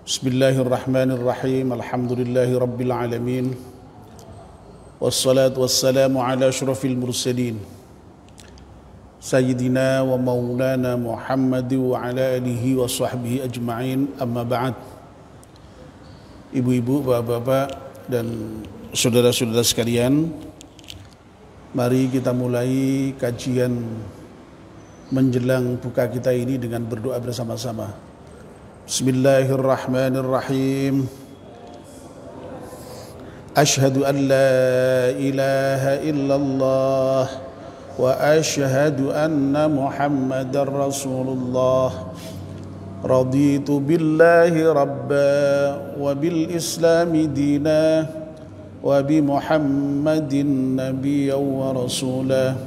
Bismillahirrahmanirrahim. Alhamdulillahi rabbil alamin. Wassalatu wassalamu ala asyrafil mursalin Sayyidina wa maulana Muhammad wa ala alihi wa sahbihi ajma'in. Amma ba'd. Ibu-ibu, bapak-bapak dan saudara-saudara sekalian, mari kita mulai kajian menjelang buka kita ini dengan berdoa bersama-sama. Bismillahirrahmanirrahim. Ashhadu an la ilaha illallah wa ashhadu anna Muhammadar Rasulullah. Raditu billahi rabba wa bil islami dina wa bi Muhammadin nabiyyan wa rasulah.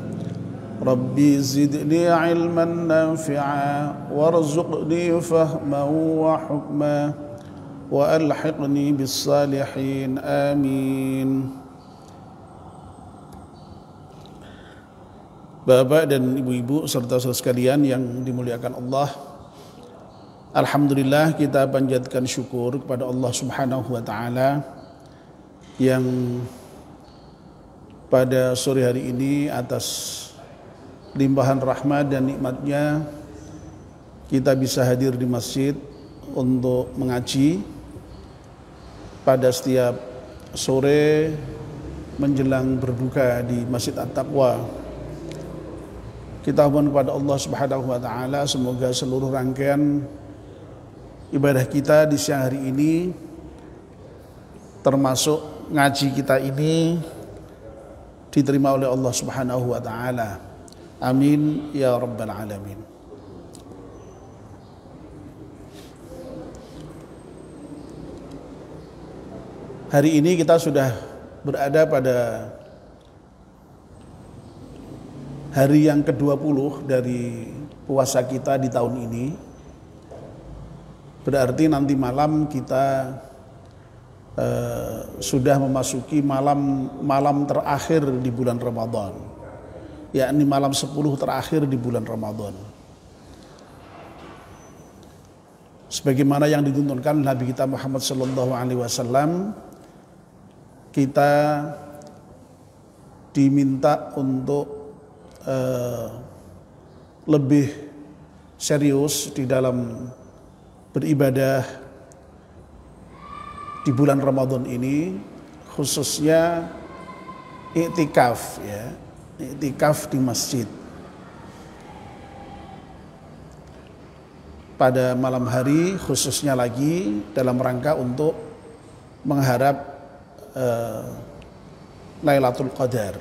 Rabbi zidni ilman nafi'a warzuqni fahman wa hukma wa alhiqni bis salihin. Amin. Bapak dan ibu-ibu serta saudara sekalian yang dimuliakan Allah, alhamdulillah kita panjatkan syukur kepada Allah Subhanahu wa taala yang pada sore hari ini atas limpahan rahmat dan nikmatnya kita bisa hadir di masjid untuk mengaji pada setiap sore menjelang berbuka di Masjid At-Taqwa. Kita mohon kepada Allah Subhanahu wa taala semoga seluruh rangkaian ibadah kita di siang hari ini termasuk ngaji kita ini diterima oleh Allah Subhanahu wa taala. Amin ya rabbal alamin. Hari ini kita sudah berada pada hari yang ke-20 dari puasa kita di tahun ini. Berarti nanti malam kita sudah memasuki malam terakhir di bulan Ramadan, yakni malam 10 terakhir di bulan Ramadan. Sebagaimana yang dituntunkan Nabi kita Muhammad SAW, kita diminta untuk lebih serius di dalam beribadah di bulan Ramadan ini, khususnya iktikaf, ya, iktikaf di masjid pada malam hari, khususnya lagi dalam rangka untuk mengharap Lailatul Qadar.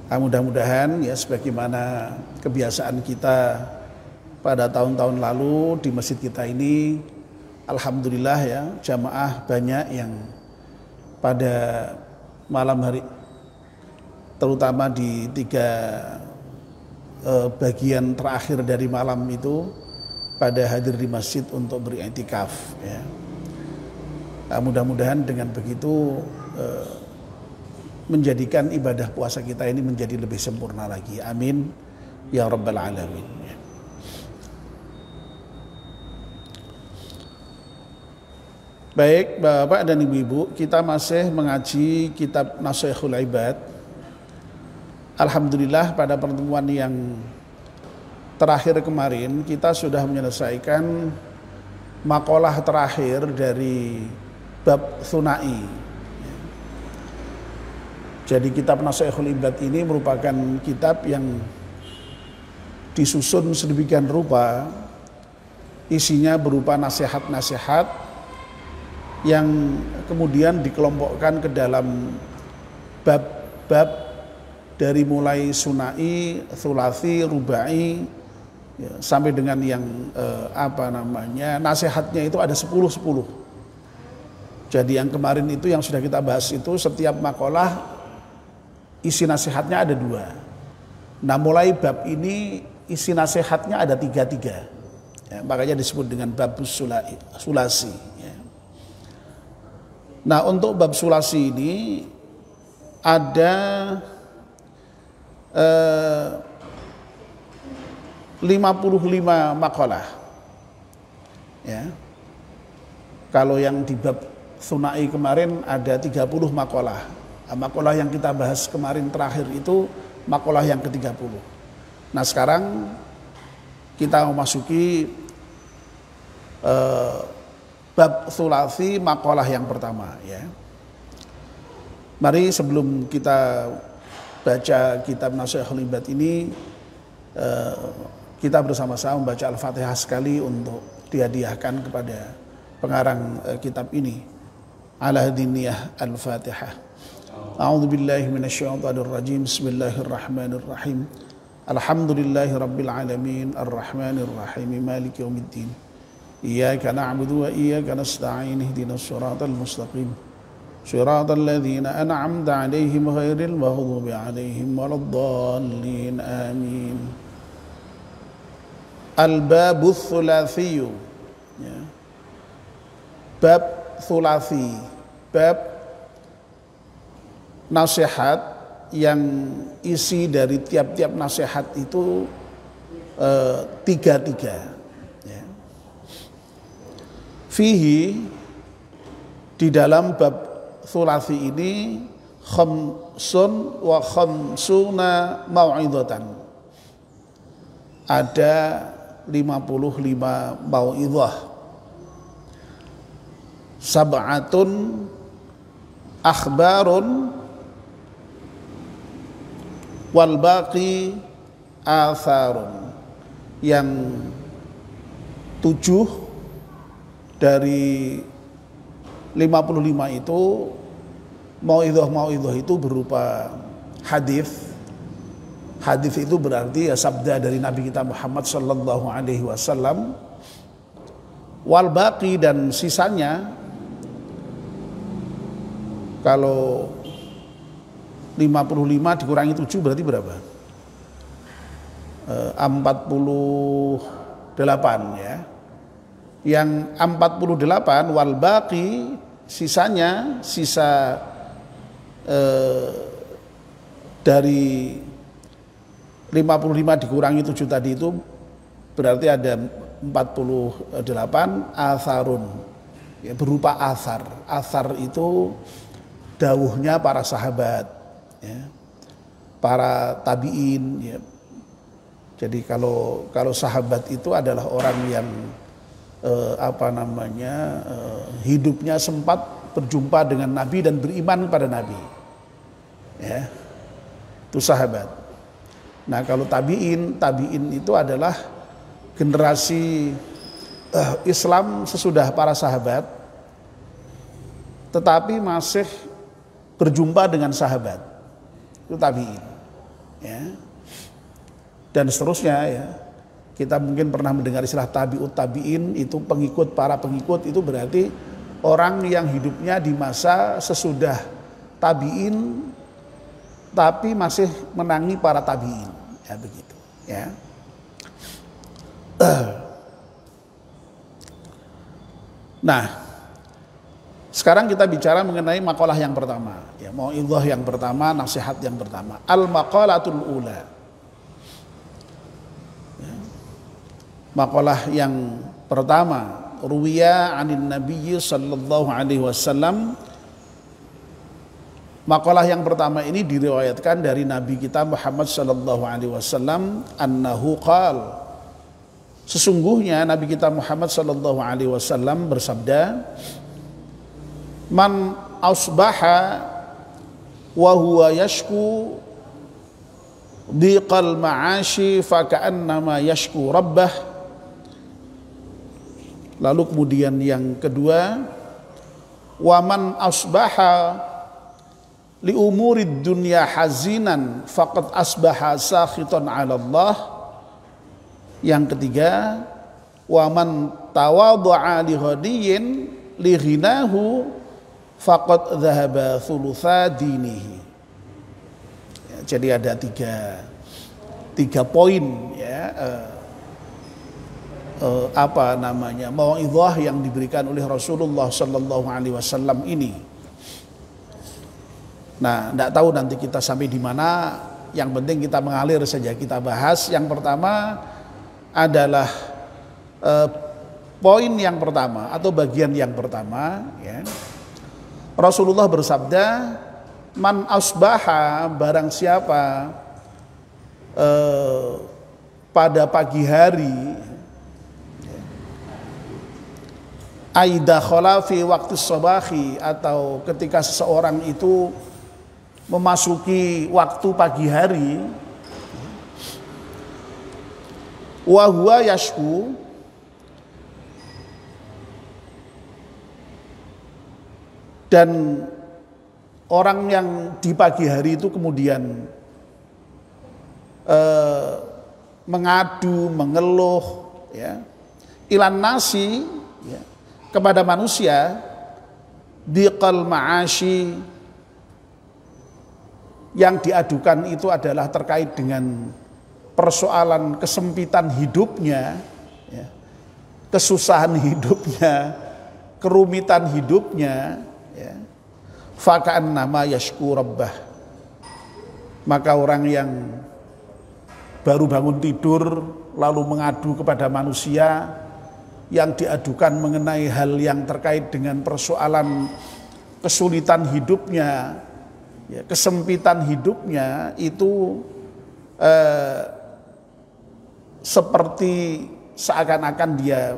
Mudah-mudahan ya sebagaimana kebiasaan kita pada tahun-tahun lalu di masjid kita ini, alhamdulillah ya, jamaah banyak yang pada malam hari, terutama di 3 bagian terakhir dari malam itu, pada hadir di masjid untuk beriktikaf, ya. Mudah-mudahan dengan begitu menjadikan ibadah puasa kita ini menjadi lebih sempurna lagi. Amin ya rabbal alamin. Baik Bapak dan Ibu-ibu, kita masih mengaji kitab Nashihul Ibad. Alhamdulillah pada pertemuan yang terakhir kemarin kita sudah menyelesaikan makalah terakhir dari bab Tsunai. Jadi kitab Nashihul Ibad ini merupakan kitab yang disusun sedemikian rupa, isinya berupa nasihat-nasihat yang kemudian dikelompokkan ke dalam bab-bab dari mulai sunai, thulathi, rubai, ya, sampai dengan yang nasihatnya itu ada 10. Jadi yang kemarin itu yang sudah kita bahas itu setiap makalah isi nasihatnya ada 2. Nah mulai bab ini isi nasihatnya ada 3, ya, makanya disebut dengan bab sulasi, ya. Nah untuk bab sulasi ini ada 55 makalah. Ya. Kalau yang di bab Tsunai kemarin ada 30 makalah. Nah, makalah yang kita bahas kemarin terakhir itu makalah yang ke-30. Nah, sekarang kita memasuki bab Tsulasi makalah yang pertama, ya. Mari sebelum kita baca kitab Nasihatul Ibad ini, kita bersama-sama membaca Al-Fatihah sekali untuk dihadiahkan kepada pengarang kitab ini. Ala hadiniyah Al-Fatihah. A'udzu billahi minasyaitonir rajim. Bismillahirrahmanirrahim. Alhamdulillahi rabbil alamin arrahmanir rahim maliki yaumiddin. Iyyaka na'budu wa iyyaka nasta'in ihdinas siratal mustaqim. Siratal ladzina an'amta 'alaihim ghairil maghdubi 'alaihim waladdallin. Amin. Al-babus tsulasi. Ya. Bab tsulasi, bab nasihat yang isi dari tiap-tiap nasihat itu tiga-tiga. Ya. Fihi, di dalam bab tsulasi ini khamsun wa khamsuna mau'idhatan. Ada 55 mau'idhah. Sab'atun akhbarun wal baqi atharun. Yang 7 dari 55 itu mau'idhah itu berupa hadis. Hadis itu berarti ya sabda dari Nabi kita Muhammad sallallahu alaihi wasallam. Wal baqi, dan sisanya, kalau 55 dikurangi 7 berarti berapa? 48 ya. Yang 48 wal baqi, sisanya, sisa dari 55 dikurangi 7 tadi itu berarti ada 48 atharun, ya, berupa athar. Athar itu dawuhnya para sahabat, ya, para tabi'in, ya. Jadi kalau sahabat itu adalah orang yang hidupnya sempat berjumpa dengan Nabi dan beriman kepada Nabi, ya, itu sahabat. Nah, kalau tabi'in itu adalah generasi Islam sesudah para sahabat, tetapi masih berjumpa dengan sahabat, itu tabi'in, ya. Dan seterusnya, ya. Kita mungkin pernah mendengar istilah tabi'ut tabi'in, itu pengikut para pengikut, itu berarti orang yang hidupnya di masa sesudah tabi'in tapi masih menangi para tabi'in, ya, begitu, ya. Nah, sekarang kita bicara mengenai makalah yang pertama, ya, mau'idhah yang pertama, nasihat yang pertama. Al-maqalatul ula, ya. Makalah yang pertama, ruwiya anin nabiyyi sallallahu alaihi wasallam. Makalah yang pertama ini diriwayatkan dari Nabi kita Muhammad sallallahu alaihi wasallam, annahu qala, sesungguhnya Nabi kita Muhammad sallallahu alaihi wasallam bersabda, man asbaha wa huwa yashku dhiqal ma'ashi fa ka'annama yashku rabbah. Lalu kemudian yang kedua, wa man asbaha li umurid dunya hazinan faqad asbaha sakhitan 'ala Allah. Yang ketiga, wa man tawadha'a li ghadiyyin li ghinahu faqad dhahaba thulutsa dinihi. Ya, jadi ada tiga poin, ya, mau'idhah yang diberikan oleh Rasulullah sallallahu alaihi wasallam ini. Nah, enggak tahu nanti kita sampai di mana, yang penting kita mengalir saja, kita bahas. Yang pertama, adalah poin yang pertama atau bagian yang pertama, ya. Rasulullah bersabda, man asbaha, barang siapa pada pagi hari, aida khala fi waktu sabahi, atau ketika seseorang itu memasuki waktu pagi hari, wa huwa yashku, dan orang yang di pagi hari itu kemudian mengadu, mengeluh, ya, ilan nasi, ya, kepada manusia, diqal ma'ashi, yang diadukan itu adalah terkait dengan persoalan kesempitan hidupnya, ya, kesusahan hidupnya, kerumitan hidupnya, ya. Faka'an nama yashku rabbah, maka orang yang baru bangun tidur lalu mengadu kepada manusia, yang diadukan mengenai hal yang terkait dengan persoalan kesulitan hidupnya, ya, kesempitan hidupnya, itu seperti seakan-akan dia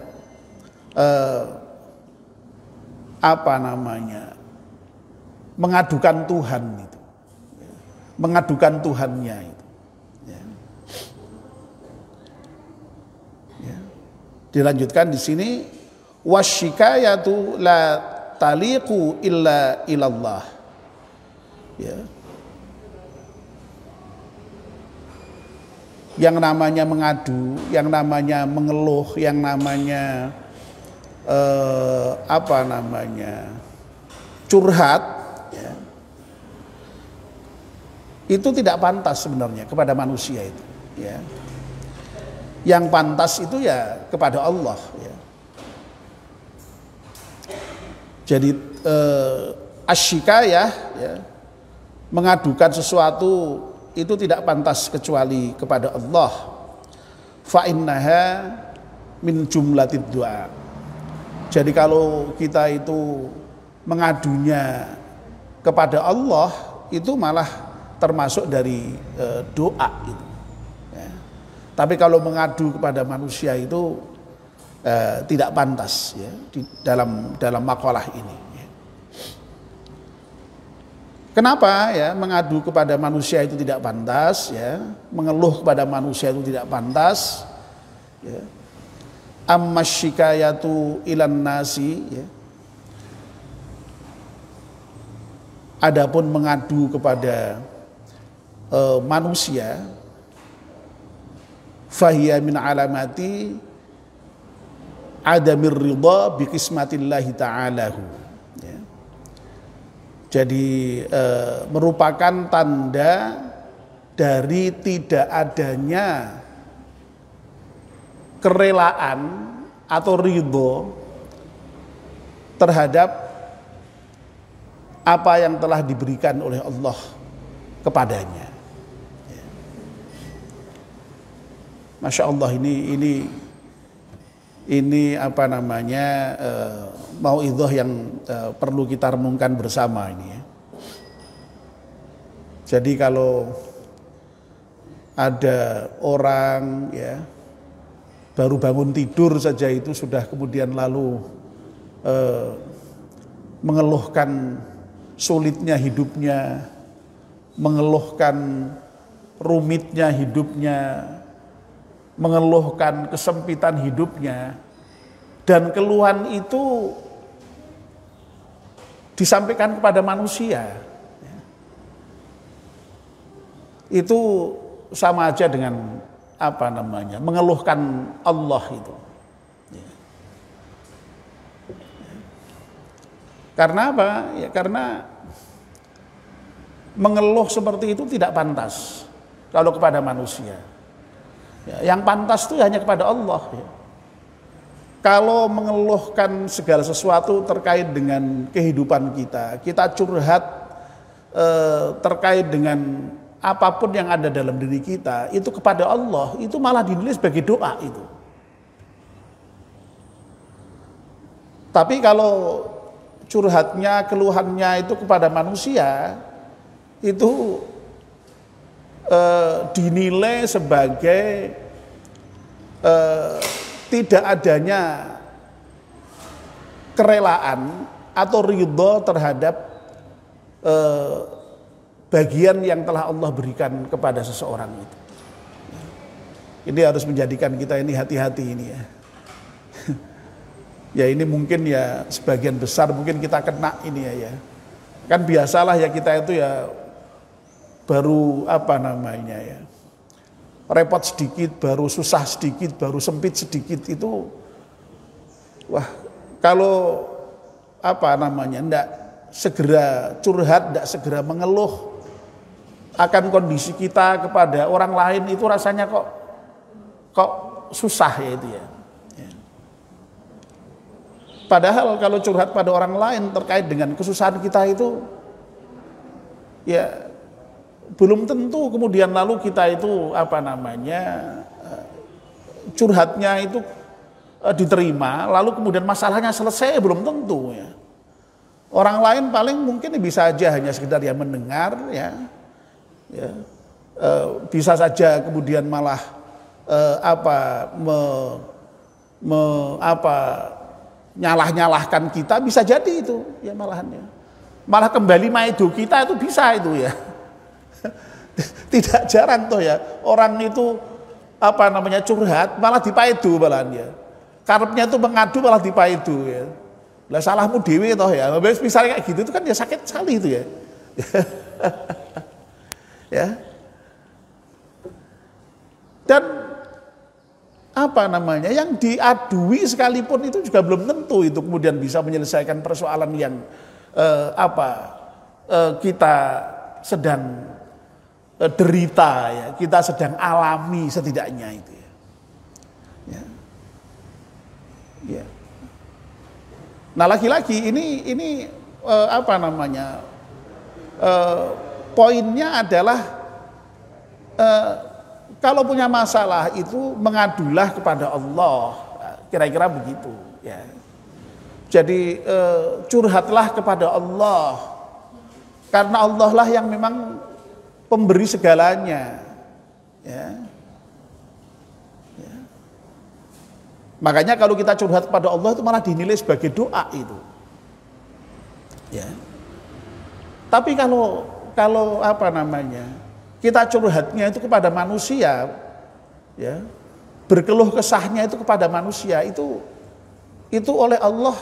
mengadukan Tuhan itu, mengadukan Tuhannya itu, ya. Ya. Dilanjutkan di sini, wasyikayatu la taliqu illa ilallah, ya. Yang namanya mengadu, yang namanya mengeluh, yang namanya curhat, ya, itu tidak pantas sebenarnya kepada manusia itu, ya. Yang pantas itu ya kepada Allah, ya. Jadi asyikayah, ya, mengadukan sesuatu itu tidak pantas kecuali kepada Allah. Fa innaha min jumlatid du'a. Jadi kalau kita itu mengadunya kepada Allah, itu malah termasuk dari doa itu, ya. Tapi kalau mengadu kepada manusia itu tidak pantas, ya, di dalam makalah ini, ya. Kenapa, ya, mengadu kepada manusia itu tidak pantas, ya, mengeluh kepada manusia itu tidak pantas, ya. Amma syikayatu ilan nasi, ya. Adapun mengadu kepada manusia, fahiya min alamati adamir ridha bi qismatillahi ta'alahu, ya. Jadi merupakan tanda dari tidak adanya kerelaan atau ridho terhadap apa yang telah diberikan oleh Allah kepadanya. Ya. Masya Allah, ini mauidhah yang perlu kita renungkan bersama ini, ya. Jadi kalau ada orang, ya, baru bangun tidur saja itu sudah kemudian lalu mengeluhkan sulitnya hidupnya, mengeluhkan rumitnya hidupnya, mengeluhkan kesempitan hidupnya, dan keluhan itu disampaikan kepada manusia, itu sama aja dengan mengeluhkan Allah itu. Karena apa? Ya, karena mengeluh seperti itu tidak pantas kalau kepada manusia. Ya, yang pantas itu hanya kepada Allah, ya. Kalau mengeluhkan segala sesuatu terkait dengan kehidupan kita, kita curhat terkait dengan apapun yang ada dalam diri kita itu kepada Allah, itu malah dinilai sebagai doa itu. Tapi kalau curhatnya, keluhannya itu kepada manusia, itu dinilai sebagai tidak adanya kerelaan atau ridho terhadap bagian yang telah Allah berikan kepada seseorang itu. Ini harus menjadikan kita ini hati-hati ini ya. Ya ini mungkin ya sebagian besar mungkin kita kena ini ya. Kan biasalah ya kita itu ya baru apa namanya ya. Repot sedikit, baru susah sedikit, baru sempit sedikit itu. Wah, kalau apa namanya ndak segera curhat, ndak segera mengeluh akan kondisi kita kepada orang lain itu rasanya kok susah ya itu ya. Padahal kalau curhat pada orang lain terkait dengan kesusahan kita itu ya belum tentu kemudian lalu kita itu apa namanya curhatnya itu diterima lalu kemudian masalahnya selesai, belum tentu ya. Orang lain paling mungkin bisa aja hanya sekedar ya mendengar ya, bisa saja kemudian malah nyalah-nyalahkan kita, bisa jadi itu ya malahannya. Malah kembali maido kita itu bisa itu ya. Tidak jarang toh ya orang itu apa namanya curhat malah dipaido malahan ya. Karepnya itu mengadu malah dipaido ya. Lah salahmu dewe toh ya. Misalnya kayak gitu itu kan ya sakit sekali itu ya. Ya. Dan apa namanya yang diadui sekalipun itu juga belum tentu itu kemudian bisa menyelesaikan persoalan yang kita sedang derita ya, kita sedang alami setidaknya itu ya. Ya. Ya. Nah lagi-lagi ini apa namanya poinnya adalah kalau punya masalah itu mengadulah kepada Allah, kira-kira begitu ya. Jadi curhatlah kepada Allah karena Allah lah yang memang pemberi segalanya ya. Ya. Makanya kalau kita curhat kepada Allah itu malah dinilai sebagai doa itu ya. Tapi kalau apa namanya kita curhatnya itu kepada manusia ya, berkeluh kesahnya itu kepada manusia itu oleh Allah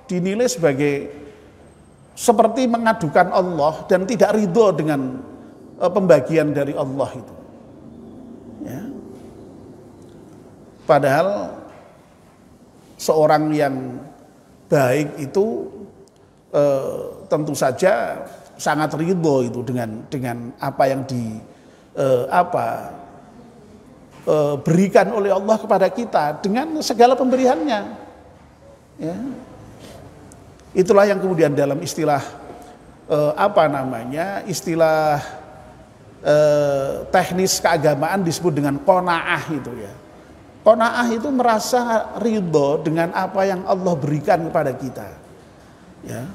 dinilai sebagai seperti mengadukan Allah dan tidak ridho dengan pembagian dari Allah itu. Ya. Padahal seorang yang baik itu tentu saja sangat ridho itu dengan apa yang berikan oleh Allah kepada kita dengan segala pemberiannya. Ya. Itulah yang kemudian dalam istilah istilah teknis keagamaan disebut dengan qanaah itu ya. Qanaah itu merasa ridho dengan apa yang Allah berikan kepada kita. Ya.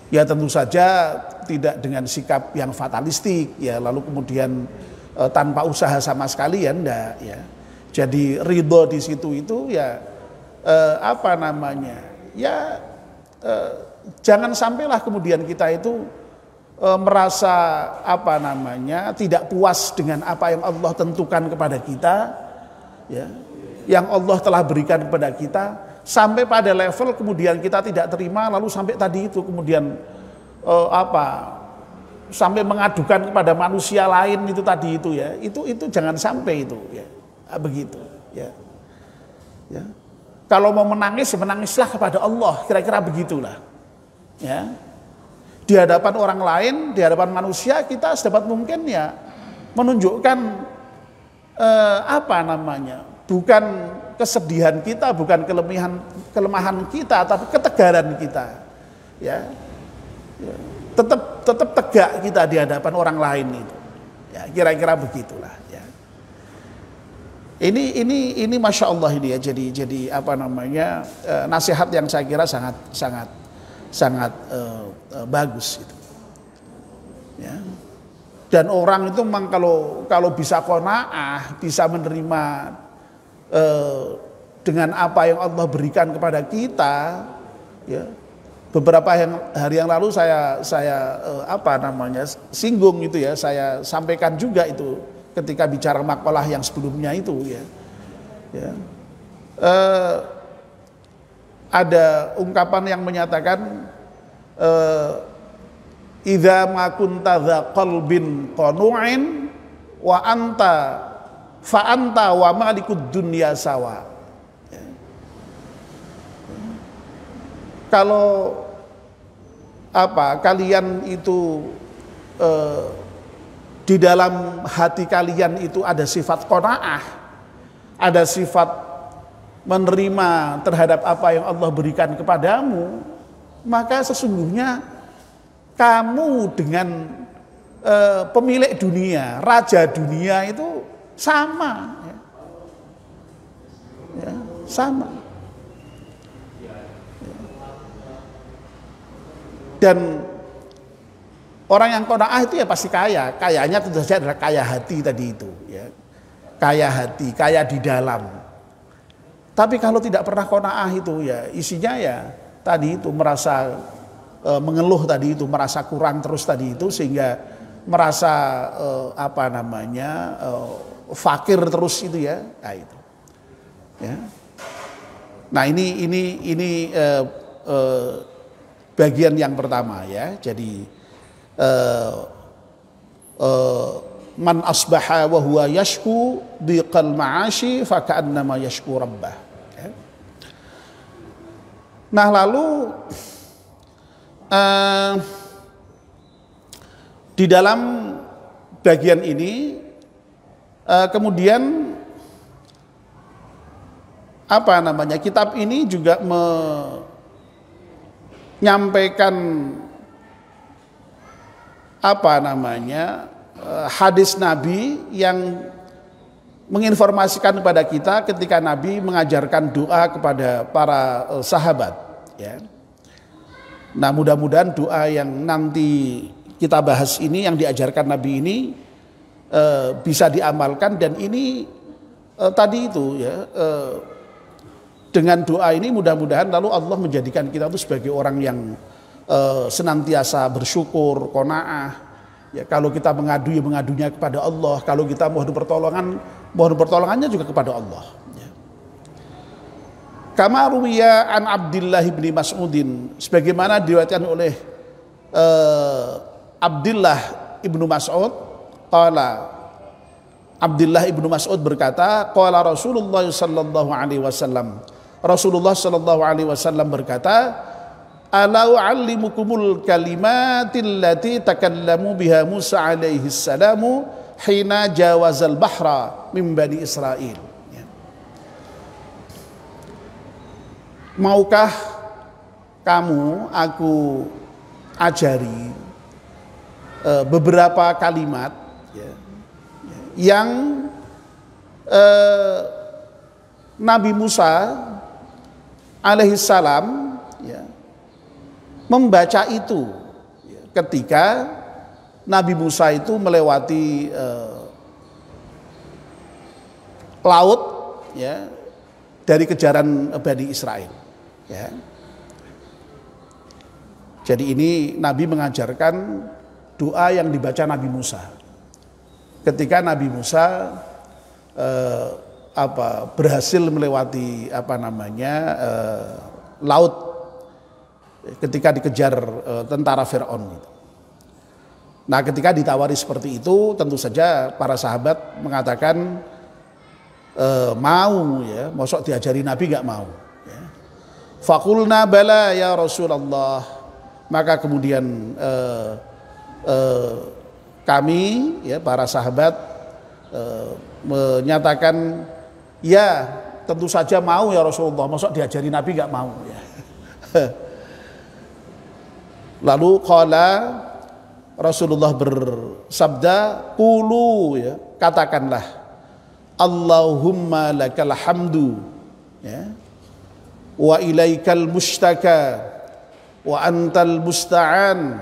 Ya tentu saja tidak dengan sikap yang fatalistik ya, lalu kemudian tanpa usaha sama sekali ya enggak ya. Jadi ridho di situ itu ya jangan sampailah kemudian kita itu merasa tidak puas dengan apa yang Allah tentukan kepada kita ya, yang Allah telah berikan kepada kita. Sampai pada level kemudian kita tidak terima lalu sampai tadi itu kemudian sampai mengadukan kepada manusia lain itu tadi itu ya, itu jangan sampai itu ya, begitu ya. Ya. Kalau mau menangis menangislah kepada Allah, kira-kira begitulah ya. Di hadapan orang lain, di hadapan manusia kita sedapat mungkin ya menunjukkan bukan kesedihan kita, bukan kelemahan kita, tapi ketegaran kita. Ya. Ya. tetap tegak kita di hadapan orang lain itu. Ya, kira-kira begitulah. Ya. Ini masya Allah ini ya. Jadi apa namanya nasihat yang saya kira sangat bagus itu. Ya. Dan orang itu memang kalau bisa qanaah, bisa menerima dengan apa yang Allah berikan kepada kita, ya. Beberapa hari yang lalu saya singgung itu ya, saya sampaikan juga itu ketika bicara makalah yang sebelumnya itu ya. Ya. Ada ungkapan yang menyatakan idza ma kunta dza qalbin qanu'in wa anta fa anta wa malikud dunya sawa. Kalau kalian itu di dalam hati kalian itu ada sifat qanaah, ada sifat menerima terhadap apa yang Allah berikan kepadamu, maka sesungguhnya kamu dengan pemilik dunia, raja dunia itu sama, ya, sama. Dan orang yang qanaah itu ya pasti kaya. Kayanya tentu saja adalah kaya hati tadi itu, ya. Kaya hati, kaya di dalam. Tapi kalau tidak pernah qanaah itu ya isinya ya tadi itu merasa mengeluh tadi itu, merasa kurang terus tadi itu, sehingga merasa fakir terus itu ya. Nah itu. Ya. Nah ini bagian yang pertama ya. Jadi man asbaha wa huwa yashku biqal ma'ashi fa ka'annama yashku rabbah. Ya. Nah, lalu di dalam bagian ini kemudian kitab ini juga menyampaikan hadis Nabi yang menginformasikan kepada kita ketika Nabi mengajarkan doa kepada para sahabat, ya. Nah, mudah-mudahan doa yang nanti kita bahas ini, yang diajarkan Nabi ini bisa diamalkan, dan ini tadi itu ya, dengan doa ini mudah-mudahan lalu Allah menjadikan kita itu sebagai orang yang senantiasa bersyukur, qanaah. Ya, kalau kita mengadunya kepada Allah, kalau kita mohon pertolongannya juga kepada Allah. Ya. Kama ruwiya an Abdullah bin Mas'udin, sebagaimana diriwayatkan oleh Abdullah ibnu Mas'ud, qala Abdullah ibnu Mas'ud berkata, qala Rasulullah sallallahu alaihi wasallam, Rasulullah sallallahu alaihi wasallam berkata, ala u'allimukumul kalimatil lati takallamu biha Musa alaihi salamu hina jawazal bahra min bani Israil. Ya. Maukah kamu aku ajari beberapa kalimat, ya, yang Nabi Musa alaihissalam, ya, membaca itu, ya, ketika Nabi Musa itu melewati laut, ya, dari kejaran Bani Israel, ya. Jadi ini Nabi mengajarkan doa yang dibaca Nabi Musa ketika Nabi Musa berhasil melewati laut ketika dikejar tentara Firaun. Nah, ketika ditawari seperti itu, tentu saja para sahabat mengatakan mau, ya, mosok diajari Nabi gak mau, ya. Faqulna bala ya Rasulullah, maka kemudian kami, ya, para sahabat menyatakan, ya tentu saja mau ya Rasulullah, mosok diajari Nabi gak mau, ya. Lalu qala Rasulullah bersabda, qulu, ya, katakanlah, Allahumma lakal hamdu, ya, wa ilaikal mustaka, wa antal musta'an,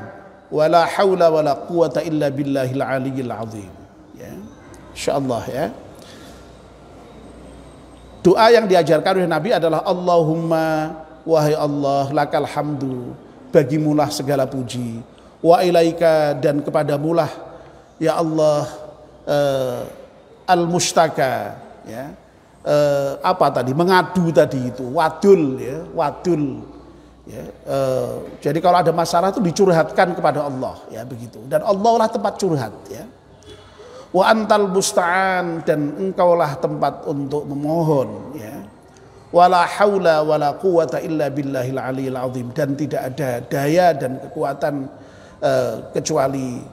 wa la hawla wa la quwata illa billahil aliyyil azim. Ya, insyaallah, ya. Doa yang diajarkan oleh Nabi adalah Allahumma, wahai Allah, lakal hamdu, bagimulah segala puji, wa ilaika, dan kepadamulah ya Allah al-mustaka, ya, apa tadi, mengadu tadi itu, wadul, ya, wadul, ya, jadi kalau ada masalah itu dicurhatkan kepada Allah, ya, begitu, dan Allah lah tempat curhat, ya. Wa antal musta'an, dan engkaulah tempat untuk memohon, ya. Wala haula wala quwata illa billahil aliyil azim, dan tidak ada daya dan kekuatan kecuali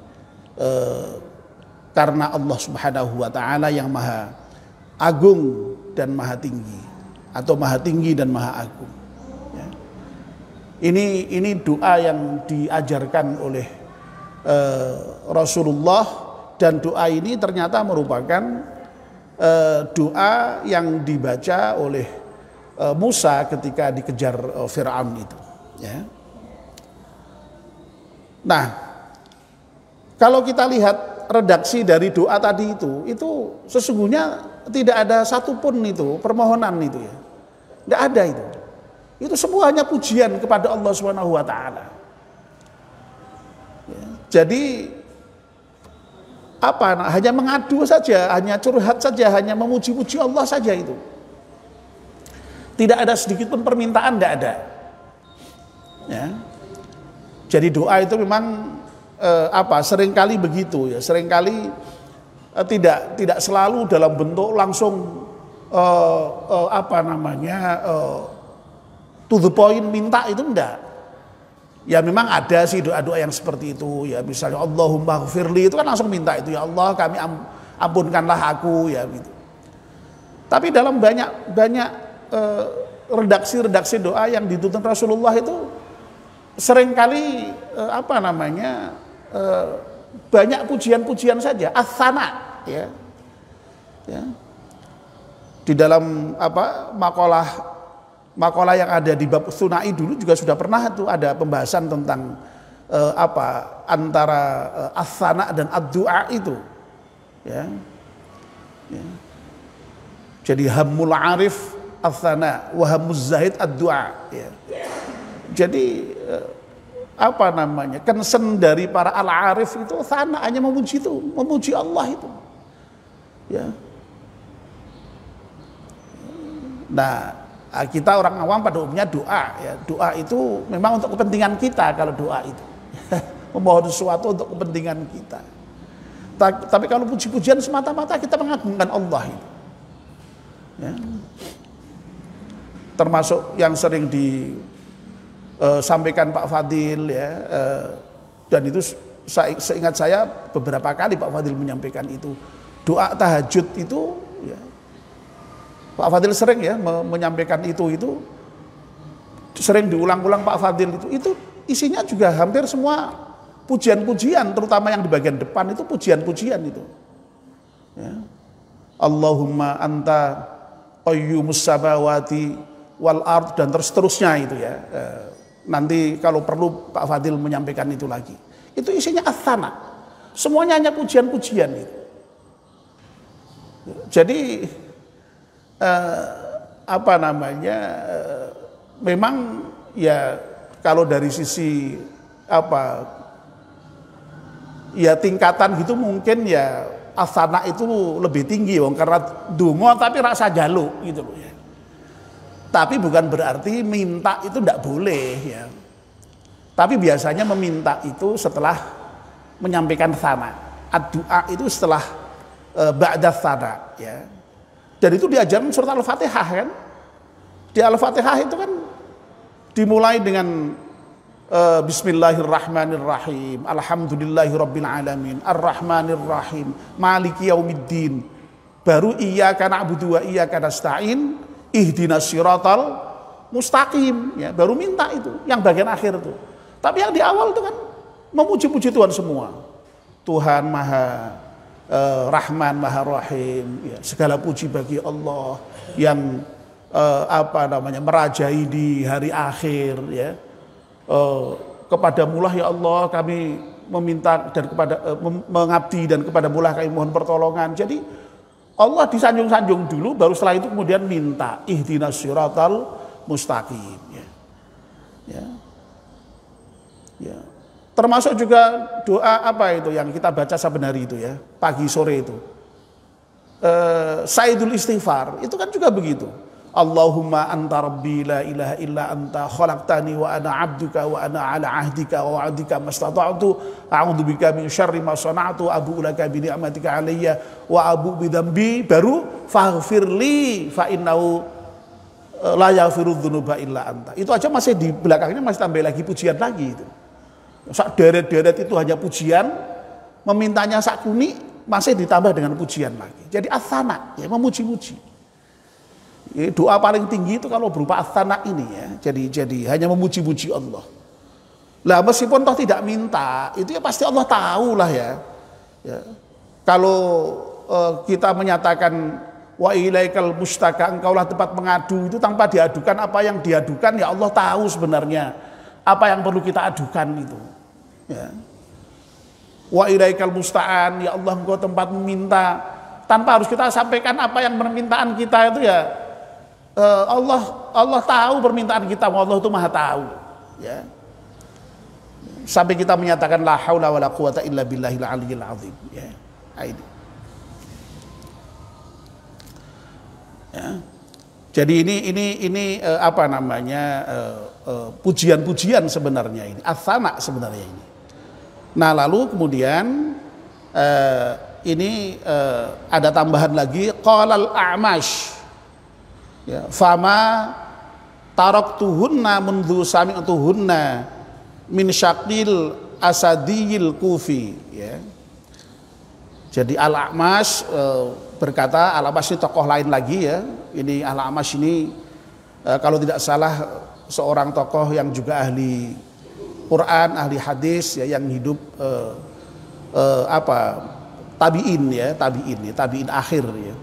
karena Allah Subhanahu wa taala yang maha agung dan maha tinggi, atau maha tinggi dan maha agung, ya. Ini doa yang diajarkan oleh Rasulullah, dan doa ini ternyata merupakan doa yang dibaca oleh Musa ketika dikejar Fir'aun itu, ya. Nah, kalau kita lihat redaksi dari doa tadi itu sesungguhnya tidak ada satupun itu permohonan itu, ya, tidak ada itu. Itu semuanya pujian kepada Allah Subhanahu wa taala. Ya, jadi apa, hanya mengadu saja, hanya curhat saja, hanya memuji-puji Allah saja itu. Tidak ada sedikit pun permintaan, tidak ada. Ya. Jadi doa itu memang seringkali begitu, ya, seringkali tidak selalu dalam bentuk langsung to the point, minta itu enggak. Ya memang ada sih doa-doa yang seperti itu, ya, misalnya Allahumma ghfirli, itu kan langsung minta itu, ya Allah kami ampunkanlah aku, ya, gitu. Tapi dalam banyak redaksi doa yang dituntun Rasulullah itu seringkali banyak pujian-pujian saja, as-sana, ya. Ya. Di dalam makalah yang ada di bab Tsunai dulu juga sudah pernah tuh ada pembahasan tentang antara as-sana dan ad-du'a itu, ya. Ya. Jadi hammul arif as-sana wa hammuz zahid ad-du'a, ya. Jadi concern dari para al-arif itu sana, hanya memuji itu, memuji Allah itu, ya. Nah, kita orang awam pada umumnya doa, ya, doa itu memang untuk kepentingan kita. Kalau doa itu memohon sesuatu untuk kepentingan kita. Tapi kalau puji-pujian semata-mata kita mengagungkan Allah itu, ya. Termasuk yang sering disampaikan Pak Fadil, ya, dan itu seingat saya beberapa kali Pak Fadil menyampaikan itu, doa tahajud itu, ya, Pak Fadil sering, ya, menyampaikan itu sering diulang-ulang Pak Fadil itu isinya juga hampir semua pujian-pujian, terutama yang di bagian depan itu pujian-pujian itu, ya. Allahumma anta qayyumus samawati wal ard, dan seterusnya itu, ya. Nanti kalau perlu Pak Fadil menyampaikan itu lagi. Itu isinya as-sana, semuanya hanya pujian-pujian itu. Jadi memang, ya, kalau dari sisi ya tingkatan gitu mungkin, ya, asana itu lebih tinggi, karena dungo tapi rasa jaluk gitu loh, ya. Tapi bukan berarti minta itu tidak boleh, ya. Tapi biasanya meminta itu setelah menyampaikan sana. Ad-du'a itu setelah ba'da sana, ya. Dan itu diajarkan surat Al-Fatihah, kan. Di Al-Fatihah itu kan dimulai dengan Bismillahirrahmanirrahim, Alhamdulillahirabbil alamin, Ar-Rahmanirrahim, Maliki yaumiddin. Baru iyyaka na'budu wa iyyaka nasta'in, ihdinas siratal mustaqim, ya, baru minta itu yang bagian akhir itu. Tapi yang di awal itu kan memuji-puji Tuhan semua. Tuhan Maha Rahman, Maha Rahim, ya, segala puji bagi Allah yang merajai di hari akhir, ya. Kepadamulah ya Allah kami meminta dan mengabdi, dan kepadamulah kami mohon pertolongan. Jadi Allah disanjung-sanjung dulu, baru setelah itu kemudian minta ihdinas siratal mustaqim, ya. Ya. Ya. Termasuk juga doa yang kita baca saben hari itu, ya, pagi sore itu. Sayyidul istighfar itu kan juga begitu. Allahumma anta rabbi la ilaha illa anta khalaqtani wa ana abduka wa ana ala ahdika wa wa'dika mastata'tu a'udzubika min syarri ma sana'tu abu'u laka bi ni'matika alayya wa abu'u bi dzambi, baru faghfirli fa innahu la yaghfiru dzunuba illa anta. Itu aja masih di belakangnya masih tambah lagi pujian lagi itu. Sak deret-deret itu hanya pujian, memintanya sak kuni masih ditambah dengan pujian lagi. Jadi athana, ya, memuji-muji. Ya, doa paling tinggi itu kalau berupa athana ini, ya. Jadi hanya memuji-muji Allah. Lah meskipun toh tidak minta, itu ya pasti Allah tahu lah, ya. Ya. Kalau kita menyatakan wa ilaikal mustaka, engkaulah tempat mengadu, itu tanpa diadukan apa yang diadukan, ya Allah tahu sebenarnya apa yang perlu kita adukan itu, ya. Wa ilaikal musta'an, ya Allah engkau tempat meminta, tanpa harus kita sampaikan apa yang permintaan kita itu, ya. Allah tahu permintaan kita, Allah itu maha tahu, ya. Sampai kita menyatakan la haula wala quwata illa billahil aliyil azim, ya. Ini. Ya. Jadi ini pujian-pujian sebenarnya ini, athana sebenarnya ini. Nah, lalu kemudian ada tambahan lagi, qalal a'mash, ya, fama taraktuhunna mundzu sami'tuhunna min syaqil asadiyil kufi, ya. Jadi Al-A'mash berkata, Al-A'mash ini tokoh lain lagi, ya. Ini Al-A'mash ini kalau tidak salah seorang tokoh yang juga ahli Quran, ahli hadis, ya, yang hidup tabi'in, ya, tabi'in akhir, ya.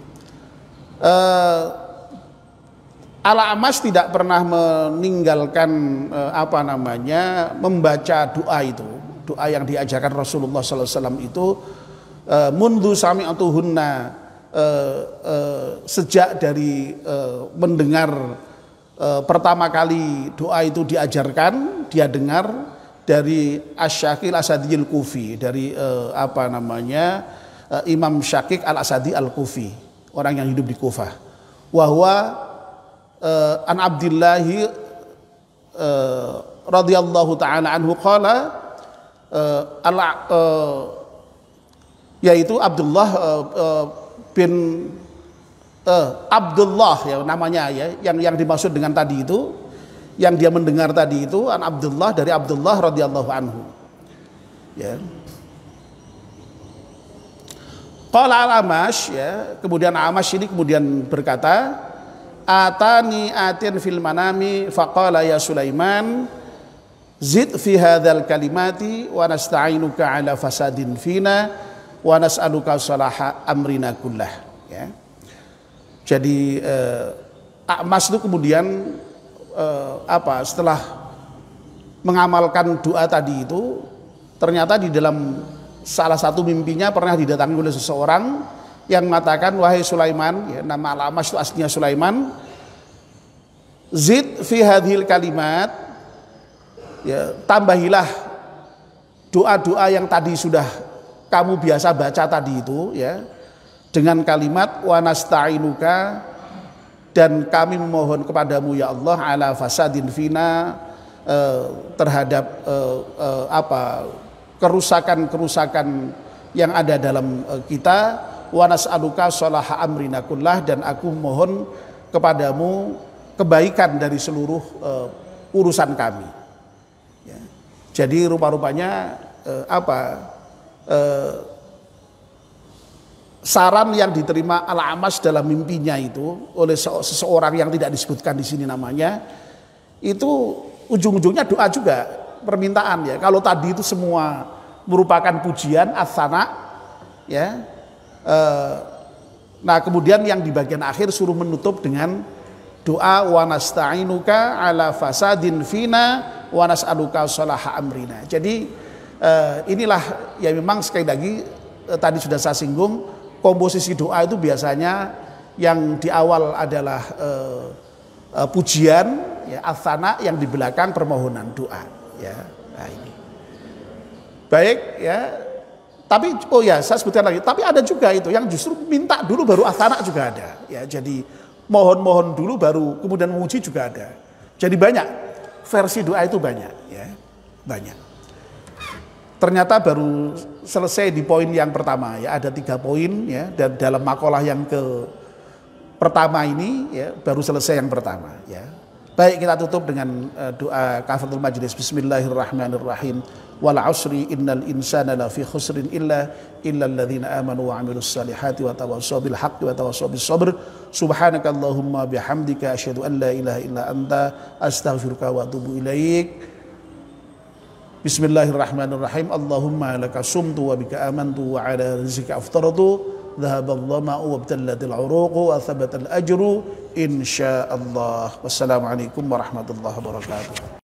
Al-A'mash tidak pernah meninggalkan membaca doa itu, doa yang diajarkan Rasulullah SAW itu, mundu sami'tuhunna, sejak dari mendengar pertama kali doa itu diajarkan, dia dengar dari Asy-Syaqil Asadiyil Kufi, dari Imam Syaqik Al-Asadi Al-Kufi, orang yang hidup di Kufah. Wahwa an Abdillahi radhiyallahu taala anhu qala, yaitu Abdullah bin Abdullah, ya, namanya, ya, yang dimaksud dengan tadi itu, yang dia mendengar tadi itu an Abdullah, dari Abdullah radhiyallahu anhu, ya. Qala Al-A'mash, ya, kemudian A'mash ini kemudian berkata, atani atin fil manami faqala ya Sulaiman zid fi hadzal kalimati wa nasta'inuka ala fasadin fina wa nas'aluka salaha amrina kullah, ya. Jadi A'mash itu kemudian setelah mengamalkan doa tadi itu, ternyata di dalam salah satu mimpinya pernah didatangi oleh seseorang yang mengatakan, wahai Sulaiman, ya, nama Al-A'mash itu aslinya Sulaiman, zid fi hadhil kalimat, ya, tambahilah doa-doa yang tadi sudah kamu biasa baca tadi itu, ya, dengan kalimat wa nasta'inuka, dan kami memohon kepadamu ya Allah ala fasadin fina, terhadap kerusakan-kerusakan yang ada dalam kita, wa nas'aluka sholaha amrina kullah, dan aku mohon kepadamu kebaikan dari seluruh urusan kami, ya. Jadi rupa-rupanya saran yang diterima Al-A'mash dalam mimpinya itu oleh seseorang yang tidak disebutkan di sini namanya, itu ujung-ujungnya doa juga, permintaan ya. Kalau tadi itu semua merupakan pujian asana ya. Nah kemudian yang di bagian akhir suruh menutup dengan doa wa nasta'inuka ala fasadin fina wa nas'aluka sholaha amrina. Jadi inilah ya memang sekali lagi tadi sudah saya singgung, komposisi doa itu biasanya yang di awal adalah pujian ya, asana, yang di belakang permohonan doa ya. Nah ini. Baik ya. Tapi oh ya saya sebutkan lagi, tapi ada juga itu yang justru minta dulu baru asana juga ada ya. Jadi mohon-mohon dulu baru kemudian memuji juga ada. Jadi banyak versi doa itu banyak ya. Banyak. Ternyata baru selesai di poin yang pertama ya, ada 3 poin ya, dan dalam makalah yang pertama ini ya baru selesai yang pertama ya. Baik, kita tutup dengan doa kafaratul majlis. Bismillahirrahmanirrahim. Wal 'asri innal insana lafi khusrin illal ladzina amanu wa 'amilus salihati wa tawassaw bil haqqi wa tawassaw bis sabr. Subhanakallahumma bihamdika asyhadu an la ilaha illa anta astaghfiruka wa atubu ilaik. Bismillahirrahmanirrahim. Allahumma laka sumtu wa bika amantu wa ala rizqika aftaratu. Dhahabal dhama'u wa btallatil 'uruqu wa thabatal ajru insyaallah. Wassalamualaikum warahmatullahi wabarakatuh.